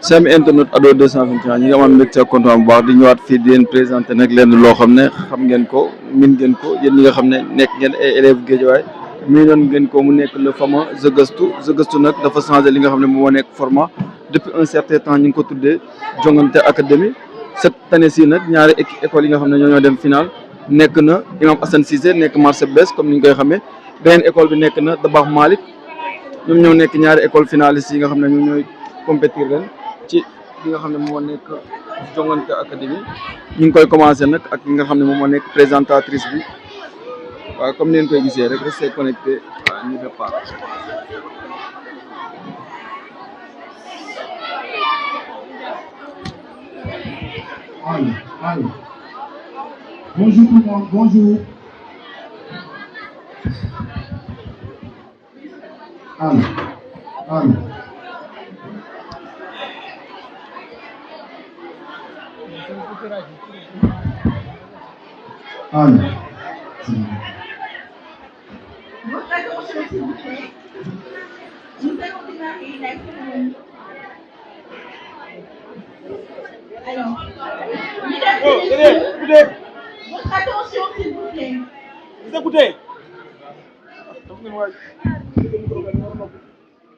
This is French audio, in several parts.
Sam internet Ado 221 ñi nga amoon mbégte ak kontaan bu baax di ñëwaat fii di leen présenté nag leen loo xam ne xam ngeen ko min ngeen ko yéen ñi nga xam ne nekk ngeen ay élèves Guédiawaye mii noon ngeen ko mu nekk le fameux The Gëstu nag dafa changé li nga xam ne moo nekk format depuis un certain temps ñu ngi ko tuddee Jongante Académie cette année ci nag ñaari école yi nga xam ne ñoo dem final nekk na Imam Assane Cissé nekk marché bees comme ni ñu koy xamee beneen école bi nekk na Dabakh Malick ñoom ñoo nekk ñaari école finalistes yi nga xam ne ñoom ñooy compétir ren ci li nga xam ne moo nekk Jongante Académie ñu ngi koy commencé nag ak li nga xam ne moom moo nekk présentatrice bi waaw comme ni ngeen koy gisee rek restez connecté à ñu départ. Allô, allô. Bonjour tout le monde, bonjour. Allô, allô. Allô. Votre attention, s'il vous plaît. Nous allons démarrer la cérémonie. Alors, mesdames et messieurs, votre attention, s'il vous plaît. Vous écoutez?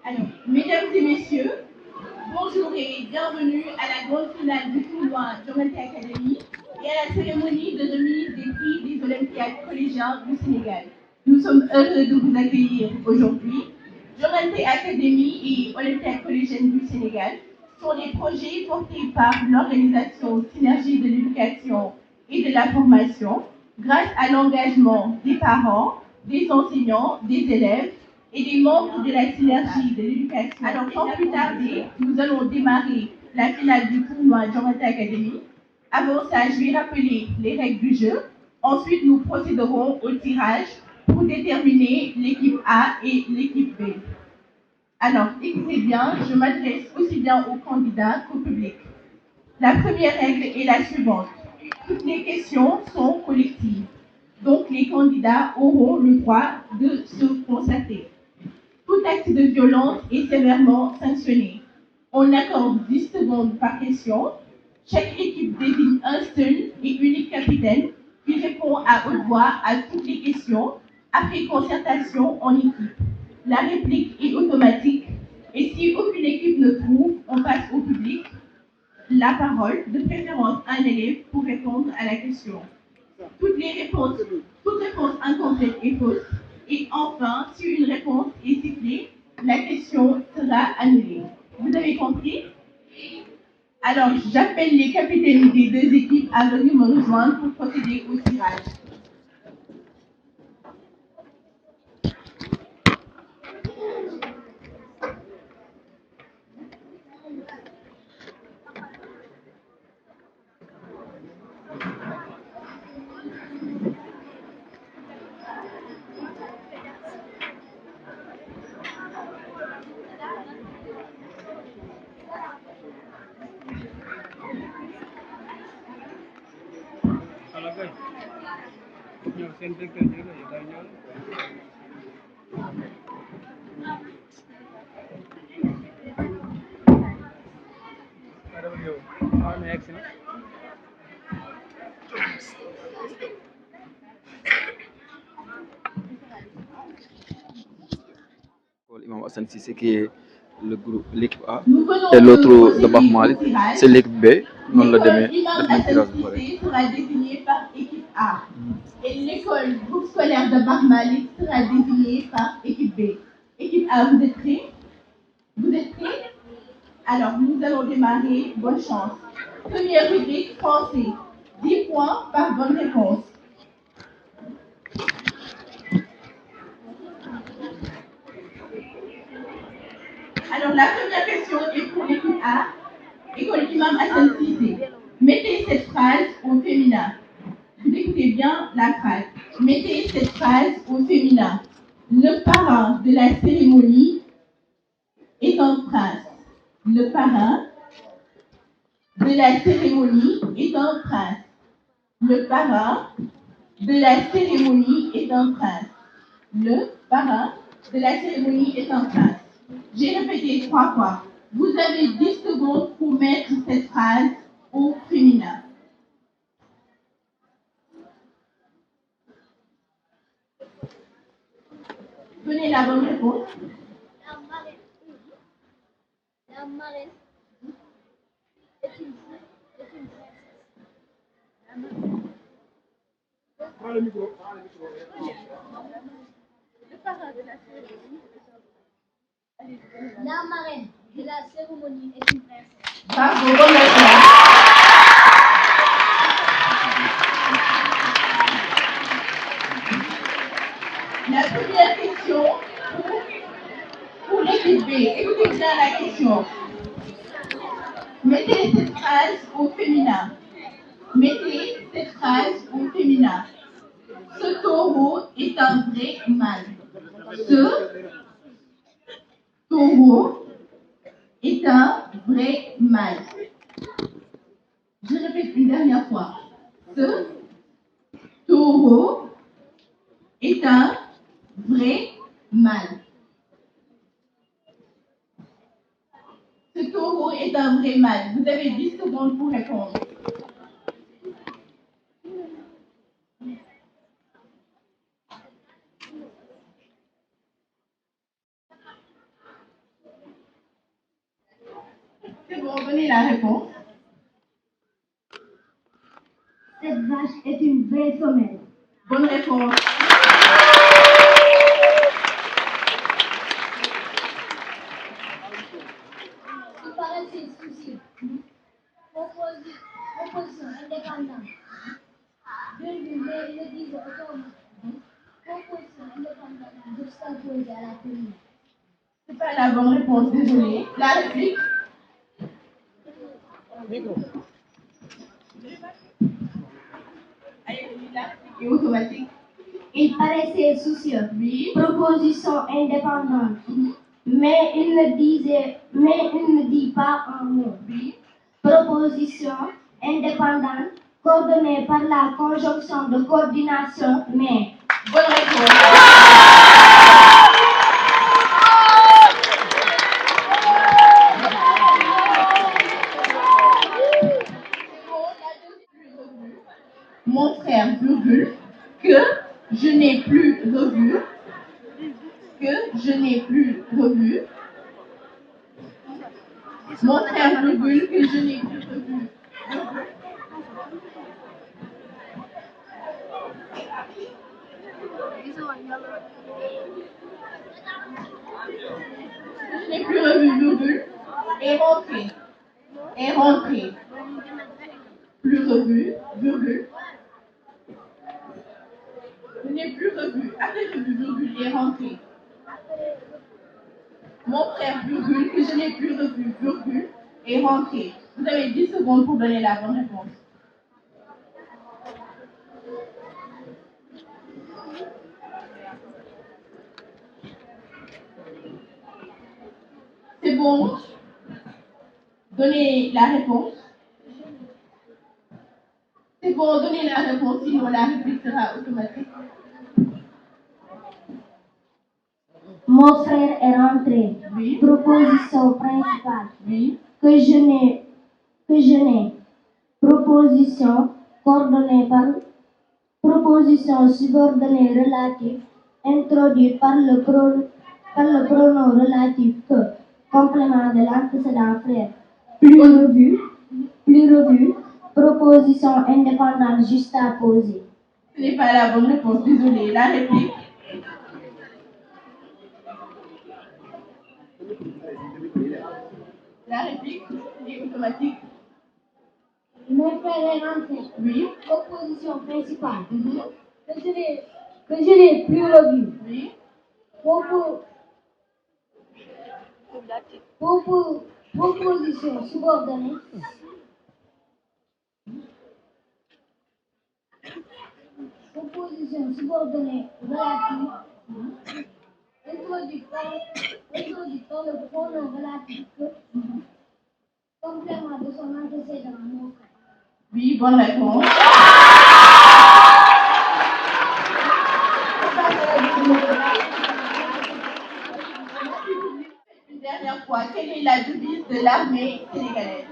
Alors, mesdames et messieurs, bonjour et bienvenue à la grande finale du tournoi Jongante Académie et à la cérémonie de remise des prix des Olympiades collégiens du Sénégal. Nous sommes heureux de vous accueillir aujourd'hui. Jongante Académie et Olympiades collégiennes du Sénégal sont des projets portés par l'organisation Synergie de l'éducation et de la formation grâce à l'engagement des parents, des enseignants, des élèves et des membres de la Synergie de l'éducation. Alors, sans plus tarder, nous allons démarrer la finale du tournoi Jongante Académie. Avant ça, je vais rappeler les règles du jeu. Ensuite, nous procéderons au tirage pour déterminer l'équipe A et l'équipe B. Alors, écoutez bien, je m'adresse aussi bien aux candidats qu'au public. La première règle est la suivante. Toutes les questions sont collectives. Donc, les candidats auront le droit de se concerter. Tout acte de violence est sévèrement sanctionné. On accorde 10 secondes par question. Chaque équipe désigne un seul et unique capitaine qui répond à haute voix à toutes les questions après concertation en équipe. La réplique est automatique et si aucune équipe ne trouve, on passe au public la parole, de préférence à un élève pour répondre à la question. Toute réponse incomplète est fausse. Et enfin, si une réponse est sifflée, la question sera annulée. Vous avez compris? Alors, j'appelle les capitaines des deux équipes à venir me rejoindre pour procéder au tirage. Imam Assane Cissé qui est le groupe l'équipe A et l'autre Dabakh Malick c'est l'équipe B noonu la demee def nañ tirage bu pare. Sera désigné par équipe A et l'école groupe scolaire de Dabakh Malick sera désignée par équipe B. Équipe A, vous êtes prêts? Vous êtes prêts? Alors, nous allons démarrer. Bonne chance. Première rubrique, français. 10 points par bonne réponse. Alors, la première question est pour l'équipe A, école Imam Assane Cissé. Mettez cette phrase au féminin. Vous écoutez bien la phrase. Mettez cette phrase au féminin. Le parrain de la cérémonie est un prince. Le parrain de la cérémonie est un prince. Le parrain de la cérémonie est un prince. Le parrain de la cérémonie est un prince. J'ai répété 3 fois. Vous avez 10 secondes. soumettre cette phrase au féminin. Donnez la bonne réponse. La marraine est une princesse. La marraine de la cérémonie est une princesse. Bravo, bonne réponse. La première question pour l'équipe B. Écoutez bien la question. Mettez cette phrase au féminin. Mettez cette phrase au féminin. Ce taureau est un vrai mâle. Ce taureau est un vrai mâle. Je répète une dernière fois. Ce taureau est un vrai mâle. Ce taureau est un vrai mâle. Vous avez 10 secondes pour répondre. C'est bon, donnez la réponse. Cette vache est une vraie femelle. Bonne réponse. Il paraît ses soucis. Proposition indépendante. Bienvenue, mais ils le disent autrement. Proposition indépendante juxtaposée à la commune. C'est pas la bonne réponse, désolé. La réplique. Allez, la réplique est automatique. Il paraissait soucieux. Oui. Proposition indépendante. Mais il ne dit pas un mot. Oui. Proposition indépendante coordonnée par la conjonction de coordination, mais. Bonne réponse. Mon frère, virgule, que je n'ai plus revu. Que je n'ai plus revu. Mon frère, virgule, que je n'ai plus revu. Je n'ai plus revu, virgule, est rentré. Est rentré. Plus revu, virgule. Je n'ai plus revu. Après revu, virgule, est rentré. Mon frère, virgule, que je n'ai plus revu, virgule, est rentré. Vous avez 10 secondes pour donner la bonne réponse. C'est bon. Donnez la réponse. C'est bon, donnez la réponse, sinon la réplique sera automatique. Mon frère est rentré. Oui. Proposition principale. Oui. Que je n'ai. Proposition coordonnée par. Proposition subordonnée relative introduite par le pronom relatif que. Complément de l'antécédent frère. Plus revu. Proposition indépendante juxtaposée. Ce n'est pas la bonne réponse, désolé. La réplique. La réplique est automatique. Mon frère est rentré. Oui. Proposition principale. Mhm. Que je n'ai plus revu. Oui. Proposition subordonnée. Proposition subordonnée relative. Introduite par le pronom relatif que. Complément de son antécédent, mon frère. Oui, bonne réponse. Une dernière fois, quelle est la devise de l'armée sénégalaise?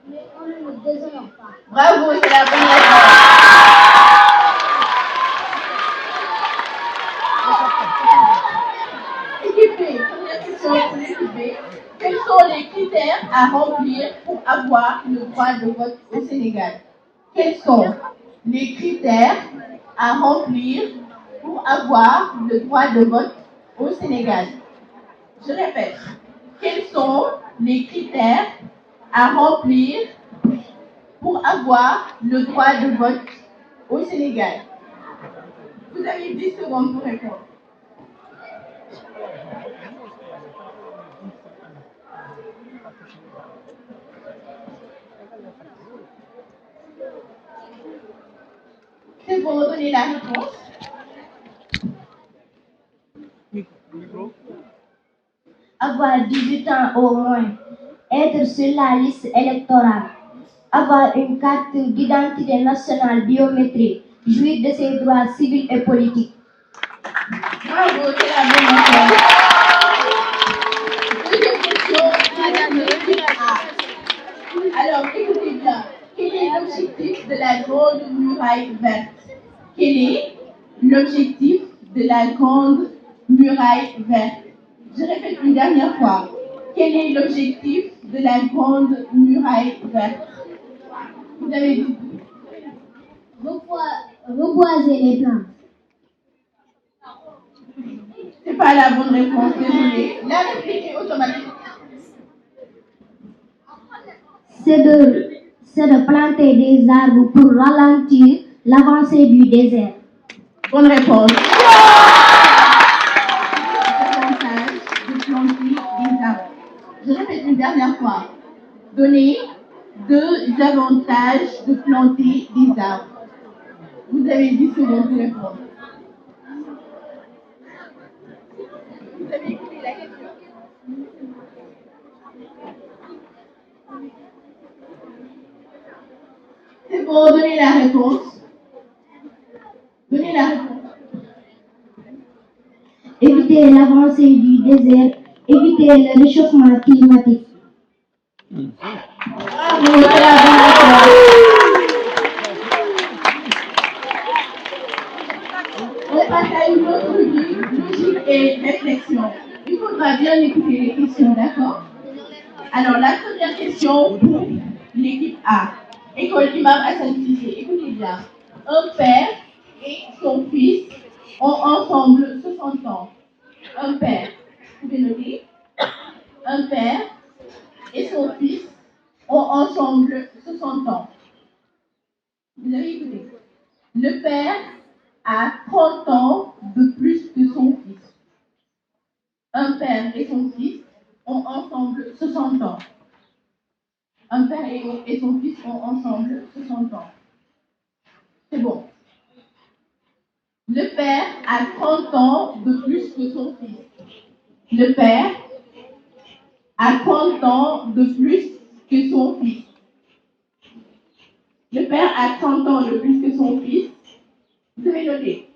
Mais on ne le déshonore pas. Bravo, c'est la bonne réponse. Équipe B, première question pour l'équipe B. Quels sont les critères à remplir pour avoir le droit de vote au Sénégal? Quels sont les critères à remplir pour avoir le droit de vote au Sénégal? Je répète. Quels sont les critères à remplir pour avoir le droit de vote au Sénégal? Vous avez 10 secondes pour répondre. C'est pour donner la réponse. Avoir 18 ans au moins, être sur la liste électorale, avoir une carte d'identité nationale biométrique, jouir de ses droits civils et politiques. Bravo, c'est la bonne réponse. Deuxième question, Madame l'équipe A. Alors, écoutez bien. Quel est l'objectif de la Grande Muraille Verte? Quel est l'objectif de la Grande Muraille Verte? Je répète une dernière fois. Quel est l'objectif de la Grande Muraille Verte? Vous avez dit Reboiser les plantes. c'est pas la bonne réponse, désolé. La réplique est automatique. C'est de planter des arbres pour ralentir l'avancée du désert. Bonne réponse. Avantage de planter des arbres. Je répète une dernière fois. Donner deux avantages de planter des arbres. Vous avez 10 secondes pour répondre. Vous avez écouté la question? C'est pour donner la réponse. Donnez la réponse. Éviter l'avancée du désert, éviter le réchauffement climatique. Bravo, c'est la bonne réponse. On passe à une autre rubrique, logique et réflexion. Il faudra bien écouter les questions, d'accord? Alors, la première question pour l'équipe A. École Imam Hassan Cissé. Écoutez bien. Un père et son fils ont ensemble 60 ans. Un père, vous pouvez noter. Un père et son fils ont ensemble 60 ans. Vous avez écouté. Le père a 30 ans de plus que son fils. Un père et son fils ont ensemble 60 ans. Un père et son fils ont ensemble 60 ans. C'est bon. Le père a 30 ans de plus que son fils. Le père a 30 ans de plus que son fils. Le père a 30 ans de plus que son fils. Vous avez noté.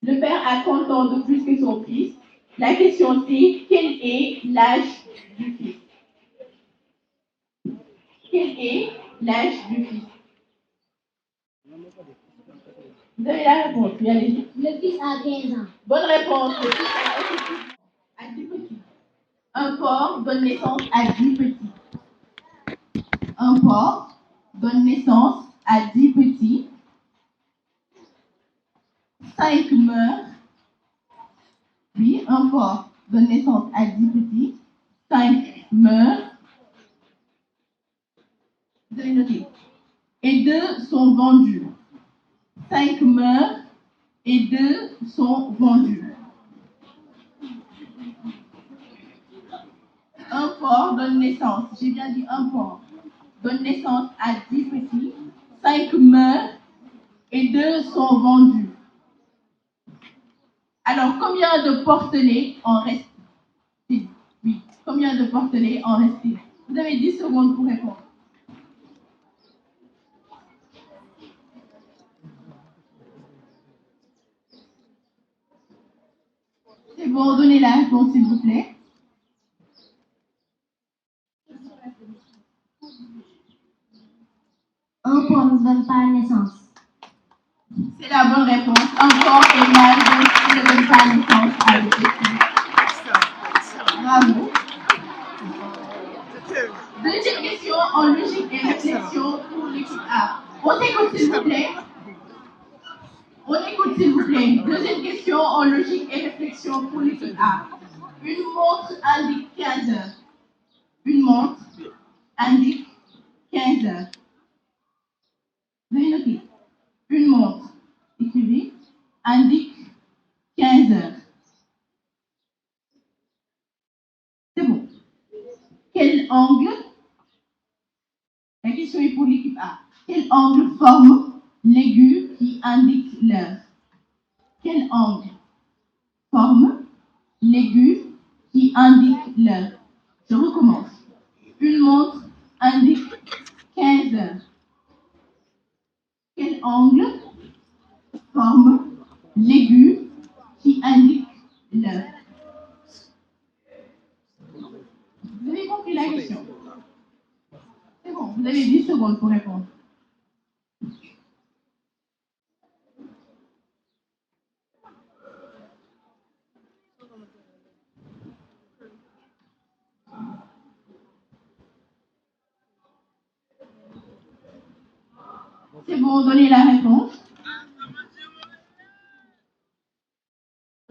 Le père a 30 ans de plus que son fils. La question c'est, quel est l'âge du fils? Quel est l'âge du fils? Vous avez la réponse, oui, allez-y. Le fils a 15 ans. Bonne réponse, le fils a effectivement à 10 petits. Un porc donne naissance à 10 petits. Un porc donne naissance à 10 petits. 5 meurent. Oui, un porc donne naissance à 10 petits. 5 meurent. Vous avez noté. Et 2 sont vendus. 5 meurent et 2 sont vendus. Un porc donne naissance, j'ai bien dit un porc, donne naissance à 10 petits. 5 meurent et 2 sont vendus. Alors, combien de portelets en reste-t-il? Oui, combien de portelets en reste-t-il? Vous avez 10 secondes pour répondre. C'est bon, donnez la réponse, s'il vous plaît. repos ne donne pas naissance. C'est la bonne réponse. Encore et mal, donc il ne donne pas naissance à l'objectif. Bravo. Deuxième question en logique et réflexion pour l'équipe A. On écoute s'il vous plaît. On écoute s'il vous plaît. Deuxième question en logique et réflexion pour l'équipe A. Une montre indique 15 heures. Une montre indique 15 heures. Veuillez noter. Une montre, écrivez, indique 15 heures. C'est bon. Quel angle? La question est pour l'équipe A. Quel angle forme l'aiguille qui indique l'heure? Quel angle forme l'aiguille qui indique l'heure? Je recommence. Une montre indique 15 heures. Quel angle forme l'aiguille qui indique l'heure? Vous avez compris la question? C'est bon, vous avez 10 secondes pour répondre. C'est bon, donnez la réponse. «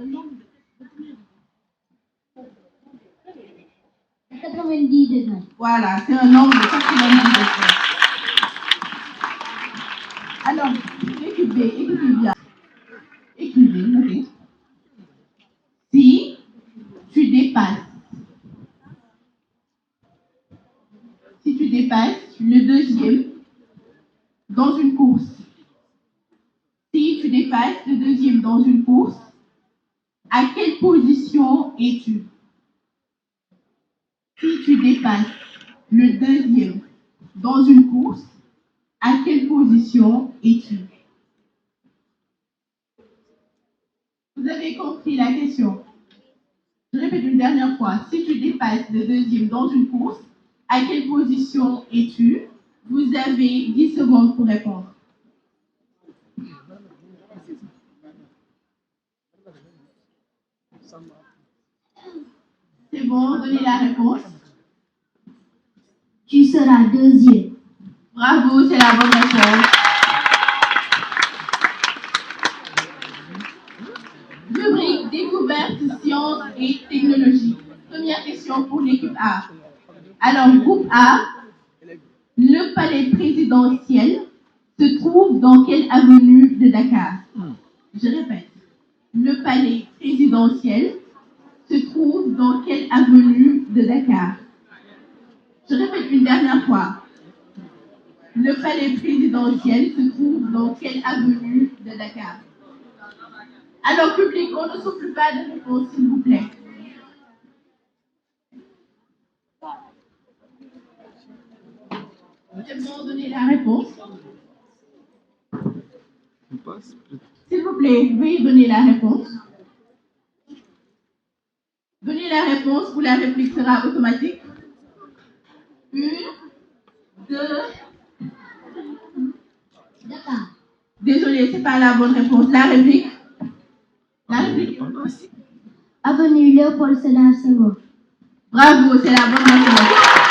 90 degrés. Voilà, c'est un angle de 90 degrés. Alors, écoutez bien. Écrivez, notez. Si tu dépasses le deuxième dans une course, si tu dépasses le deuxième dans une course, à quelle position es-tu? Si tu dépasses le deuxième dans une course, à quelle position es-tu? Vous avez compris la question? Je répète une dernière fois. Si tu dépasses le deuxième dans une course, à quelle position es-tu? Vous avez 10 secondes pour répondre. C'est bon, donnez la réponse. Tu seras deuxième. Bravo, c'est la bonne réponse. Rubrique découverte, sciences et technologie. Première question pour l'équipe A. Alors, groupe A, le palais présidentiel se trouve dans quelle avenue de Dakar? Je répète. Le palais présidentiel se trouve dans quelle avenue de Dakar? Je répète une dernière fois. Le palais présidentiel se trouve dans quelle avenue de Dakar? Alors, public, on ne souffle pas de réponse, s'il vous plaît. C'est bon, donnez la réponse. S'il vous plaît, veuillez donner la réponse. Donnez la réponse ou la réplique sera automatique. 1, 2. Dakar. Désolé, c'est pas la bonne réponse. La réplique. La réplique. Avenue Léopold Sédar Senghor. Bravo, c'est la bonne réponse.